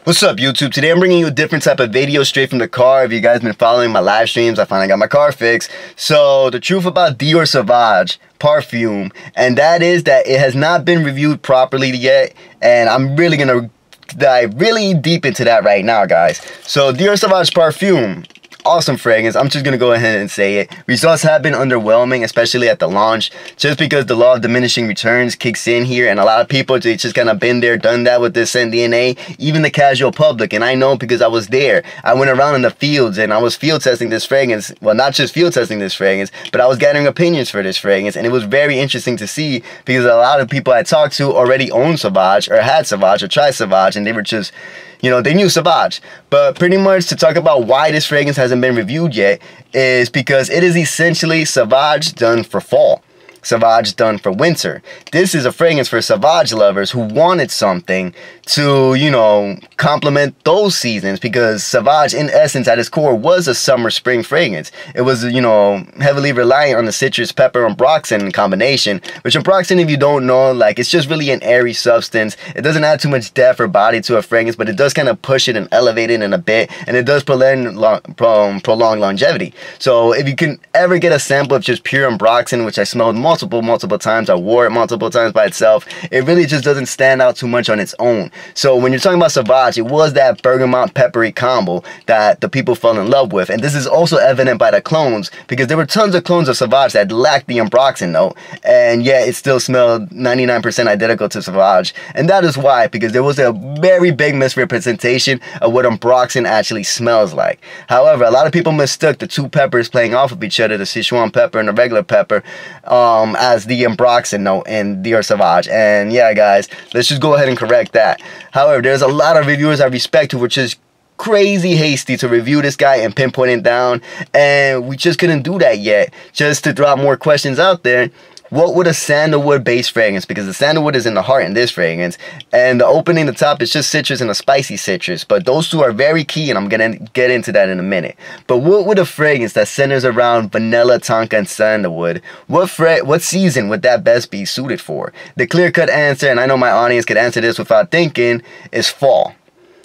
What's up, YouTube? Today I'm bringing you a different type of video straight from the car. If you guys been following my live streams, I finally got my car fixed. So the truth about Dior Sauvage perfume, and that is that it has not been reviewed properly yet, and I'm really gonna dive really deep into that right now, guys. So Dior Sauvage perfume, awesome fragrance. I'm just gonna go ahead and say it. Results have been underwhelming, especially at the launch, just because the law of diminishing returns kicks in here, and a lot of people, they just kind of been there, done that with this scent DNA, even the casual public. And I know because I was there. I went around in the fields and I was field testing this fragrance. Well, not just field testing this fragrance, but I was gathering opinions for this fragrance, and it was very interesting to see because a lot of people I talked to already owned Sauvage or had Sauvage or tried Sauvage, and they were just, you know, they knew Sauvage. But pretty much to talk about why this fragrance hasn't been reviewed yet is because it is essentially Sauvage done for fall. Sauvage done for winter. This is a fragrance for Sauvage lovers who wanted something to, you know, complement those seasons, because Sauvage in essence at its core was a summer spring fragrance. It was, you know, heavily reliant on the citrus, pepper, and ambroxan combination, which ambroxan, if you don't know, like, it's just really an airy substance. It doesn't add too much depth or body to a fragrance, but it does kind of push it and elevate it in a bit, and it does prolong longevity. So if you can ever get a sample of just pure ambroxan, which I smelled multiple times, I wore it multiple times by itself, it really just doesn't stand out too much on its own. So when you're talking about Sauvage, it was that bergamot peppery combo that the people fell in love with, and this is also evident by the clones, because there were tons of clones of Sauvage that lacked the ambroxan note, and yet it still smelled 99% identical to Sauvage. And that is why, because there was a very big misrepresentation of what ambroxan actually smells like. However, a lot of people mistook the two peppers playing off of each other, the Sichuan pepper and the regular pepper, as the ambroxan note in Dior Sauvage. And yeah, guys, let's just go ahead and correct that. However, there's a lot of reviewers I respect who were just crazy hasty to review this guy and pinpoint it down, and we just couldn't do that yet. Just to throw out more questions out there, what would a sandalwood based fragrance, because the sandalwood is in the heart in this fragrance, and the opening, the top is just citrus and a spicy citrus, but those two are very key, and I'm gonna get into that in a minute. But what would a fragrance that centers around vanilla, tonka, and sandalwood, what season would that best be suited for? The clear-cut answer, and I know my audience could answer this without thinking, is fall.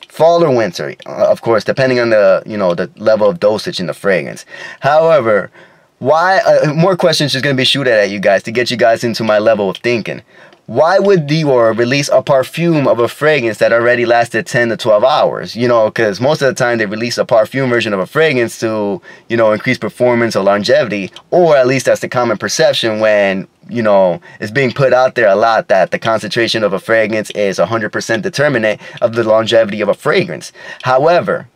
Fall or winter, of course, depending on the, you know, the level of dosage in the fragrance. However, why, more questions just going to be shooted at you guys to get you guys into my level of thinking. Why would Dior release a perfume of a fragrance that already lasted 10 to 12 hours? You know, because most of the time they release a perfume version of a fragrance to, you know, increase performance or longevity, or at least that's the common perception when, you know, it's being put out there a lot that the concentration of a fragrance is 100% determinant of the longevity of a fragrance. However,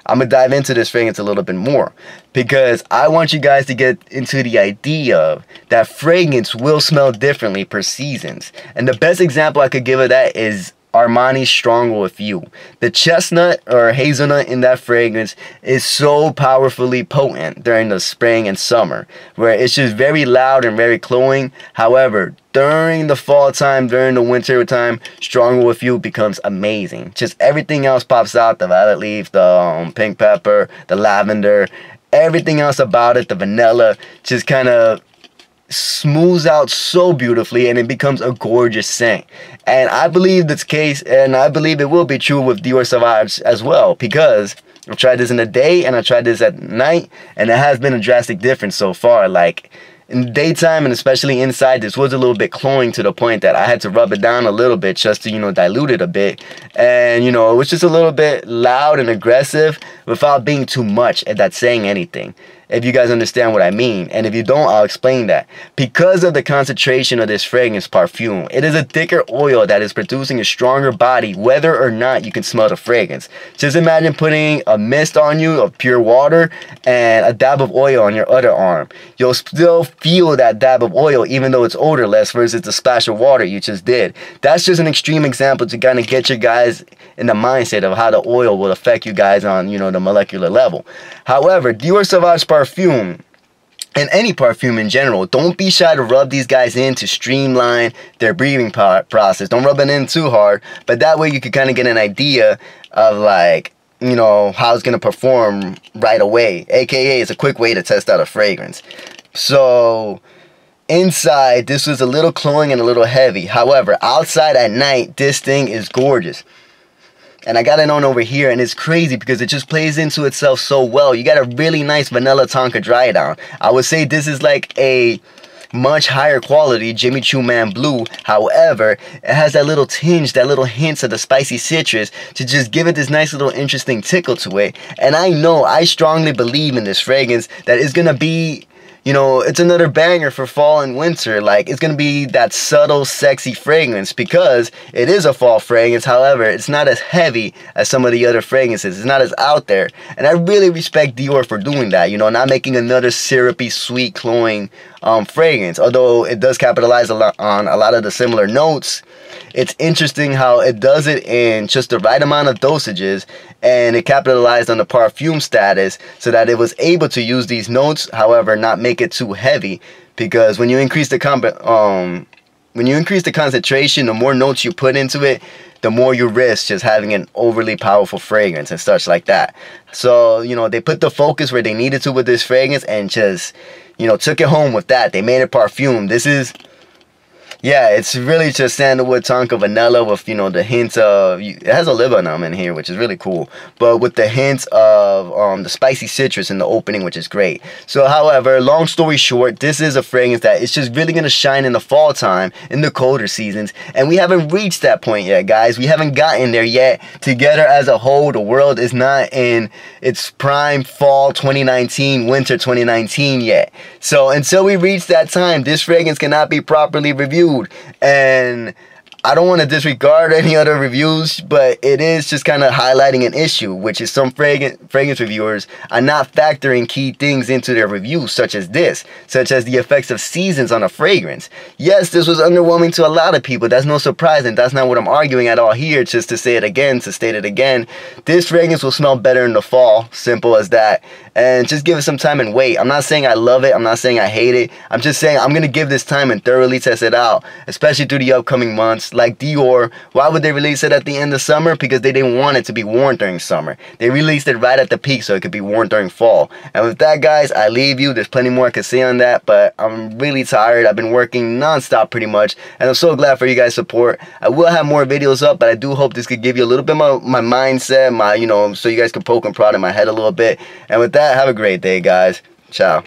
I'm going to dive into this fragrance a little bit more, because I want you guys to get into the idea of that fragrance will smell differently per seasons. And the best example I could give of that is Armani's Stronger With You. The chestnut or hazelnut in that fragrance is so powerfully potent during the spring and summer, where it's just very loud and very cloying. However, during the fall time, during the winter time, Stronger With You becomes amazing. Just everything else pops out. The violet leaf, the pink pepper, the lavender, everything else about it, the vanilla, just kind of smooths out so beautifully, and it becomes a gorgeous scent. And I believe that's the case, and I believe it will be true with Dior Sauvage as well, because I've tried this in the day and I tried this at night, and it has been a drastic difference so far. Like in the daytime, and especially inside, this was a little bit cloying to the point that I had to rub it down a little bit just to, you know, dilute it a bit. And, you know, it was just a little bit loud and aggressive without being too much, and that's saying anything, if you guys understand what I mean. And if you don't, I'll explain that. Because of the concentration of this fragrance perfume, it is a thicker oil that is producing a stronger body whether or not you can smell the fragrance. Just imagine putting a mist on you of pure water and a dab of oil on your other arm. You'll still feel that dab of oil even though it's odorless versus the splash of water you just did. That's just an extreme example to kind of get you guys in the mindset of how the oil will affect you guys on, you know, the molecular level. However, Dior Sauvage perfume, and any perfume in general, don't be shy to rub these guys in to streamline their breathing process. Don't rub it in too hard, but that way you can kind of get an idea of, like, you know, how it's going to perform right away. AKA, it's a quick way to test out a fragrance. So inside, this was a little cloying and a little heavy. However, outside at night, this thing is gorgeous. And I got it on over here, and it's crazy because it just plays into itself so well. You got a really nice vanilla Tonka dry down. I would say this is like a much higher quality Jimmy Choo Man Blue. However, it has that little tinge, that little hints of the spicy citrus to just give it this nice little interesting tickle to it. And I strongly believe in this fragrance that it's gonna be, you know, it's another banger for fall and winter. Like, it's gonna be that subtle, sexy fragrance because it is a fall fragrance. However, it's not as heavy as some of the other fragrances. It's not as out there. And I really respect Dior for doing that, you know, not making another syrupy, sweet, cloying fragrance. Although it does capitalize on a lot of the similar notes, it's interesting how it does it in just the right amount of dosages, and it capitalized on the perfume status so that it was able to use these notes, however, not make it too heavy. Because when you increase the concentration, the more notes you put into it, the more you risk just having an overly powerful fragrance and such like that. So, you know, they put the focus where they needed to with this fragrance and just, you know, took it home with that. They made it perfume. This is, yeah, it's really just sandalwood Tonka vanilla with, you know, the hints of, it has a libbanum in here, which is really cool, but with the hints of the spicy citrus in the opening, which is great. So, however, long story short, this is a fragrance that it's just really going to shine in the fall time, in the colder seasons, and we haven't reached that point yet, guys. We haven't gotten there yet. Together as a whole, the world is not in its prime fall 2019, winter 2019 yet. So, until we reach that time, this fragrance cannot be properly reviewed. And I don't want to disregard any other reviews, but it is just kind of highlighting an issue, which is some fragrance reviewers are not factoring key things into their reviews, such as this, such as the effects of seasons on a fragrance. Yes, this was underwhelming to a lot of people. That's no surprise, and that's not what I'm arguing at all here. Just to say it again, to state it again, this fragrance will smell better in the fall, simple as that. And just give it some time and wait. I'm not saying I love it. I'm not saying I hate it. I'm just saying I'm going to give this time and thoroughly test it out, especially through the upcoming months. Like Dior, why would they release it at the end of summer? Because they didn't want it to be worn during summer. They released it right at the peak so it could be worn during fall. And with that, guys, I leave you. There's plenty more I could say on that, but I'm really tired. I've been working non-stop pretty much, and I'm so glad for you guys' support. I will have more videos up, but I do hope this could give you a little bit of my mindset, you know, so you guys can poke and prod in my head a little bit. And with that, have a great day, guys. Ciao.